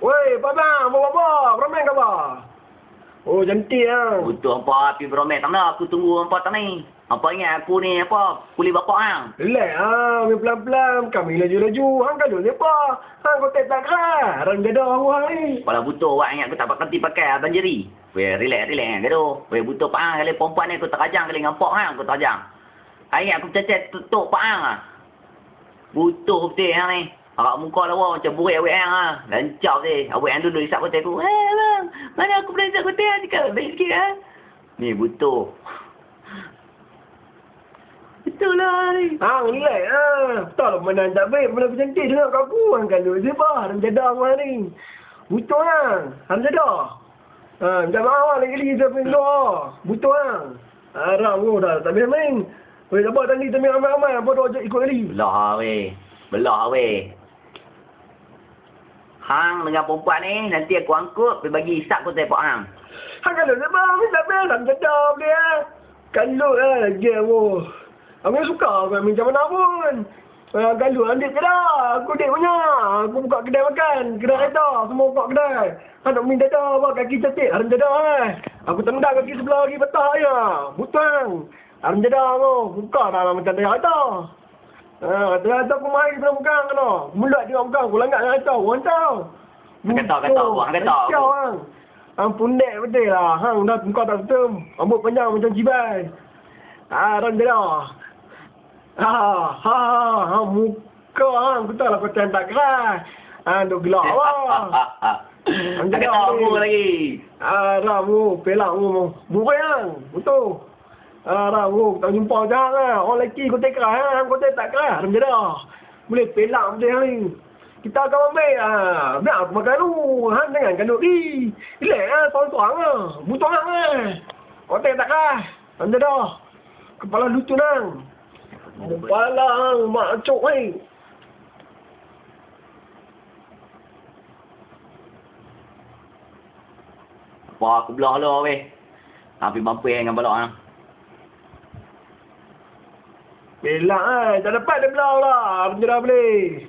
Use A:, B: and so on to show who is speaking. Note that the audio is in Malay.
A: Woi, Bang, apa? Beromen ke apa? Oh, cantik ah.
B: Betul hampa api beromek tak nak. Aku tunggu hampa tak ni. Hampa ingat aku ni apa? Kuli bapak hang.
A: Relax ah, main pelan-pelan. Kami laju-laju. Hang kalau siapa? Hang kau tak keras. Orang jadah orang ni.
B: Kalau butuh awak ingat aku tak pakai pakai abang jeri. Weh, relax gaduh. Weh, butuh pak hang kali perempuan ni aku tak kajang kali dengan pak hang aku tak kajang. Ingat aku cecet tutup pak hang ah. Butuh betul hang ni. Agak muka lawa macam burik awak hang ah. Lancap dia. Awak hang dulu isap kotak aku. Bang, mana aku boleh isap kotak cakap baik sikit ah. Ni butuh. Betul lah ni.
A: Hang relax ah. Betul lah mana tak baik. Mana cantik dengar kat aku. Hang kalau siapa? Orang jadah orang ni. Butuh hang. Hang jadah. Minta maaf lagi kali saya pergi keluar. Butuh hang. Haram kau dah. Tak boleh main. Weh, sabar tadi temi ramai-ramai. Apa dah ikut kali?
B: Belah weh. Hang dengan perempuan ni nanti aku angkut pergi bagi isap kotak pak hang.
A: Hang kalau sabar. Tak boleh. Hang jadah boleh ah. Kalau lagi aku. Aku suka aku macam mana pun. Galuh adik kedai. Aku dek punya. Aku buka kedai makan. Kedai kereta. Semua buka kedai. Nak minta dah. Kaki cantik. Haram jadah Aku tendang kaki sebelah lagi petah je. Butang. Haram jadah aku. Buka dah macam dia kereta. Kereta aku main sebelum bukan kena. Mulut dia bukan. Aku langgar dengan kereta. Orang tahu.
B: Kata buang kata.
A: Hang pundek betul lah. Hang dah muka tak betul. Rambut panjang macam cibai. Haram jadah. Muka hang aku tahu lah kau tak keras. Duk gelak awak.
B: Tak kata apa lagi.
A: Ramu, pelak mu. Bukan hang, betul. Ramu, tak jumpa jangan lah. Orang lelaki kau tak keras hang, kau tak keras. Haram jadah. Boleh pelak betul hang ni. Kita akan ambil. Biar aku makan dulu. Hang jangan kandung ni. Relax lah, sorang-sorang lah. Butuh hang lah. Kau tak keras. Haram jadah. Kepala lucu hang. Kepala hang, mak cok ni.
B: Apa aku belah lah weh. Hampir mampu dengan balak hang.
A: Belak tak dapat dia belah lah. Haram jadah boleh.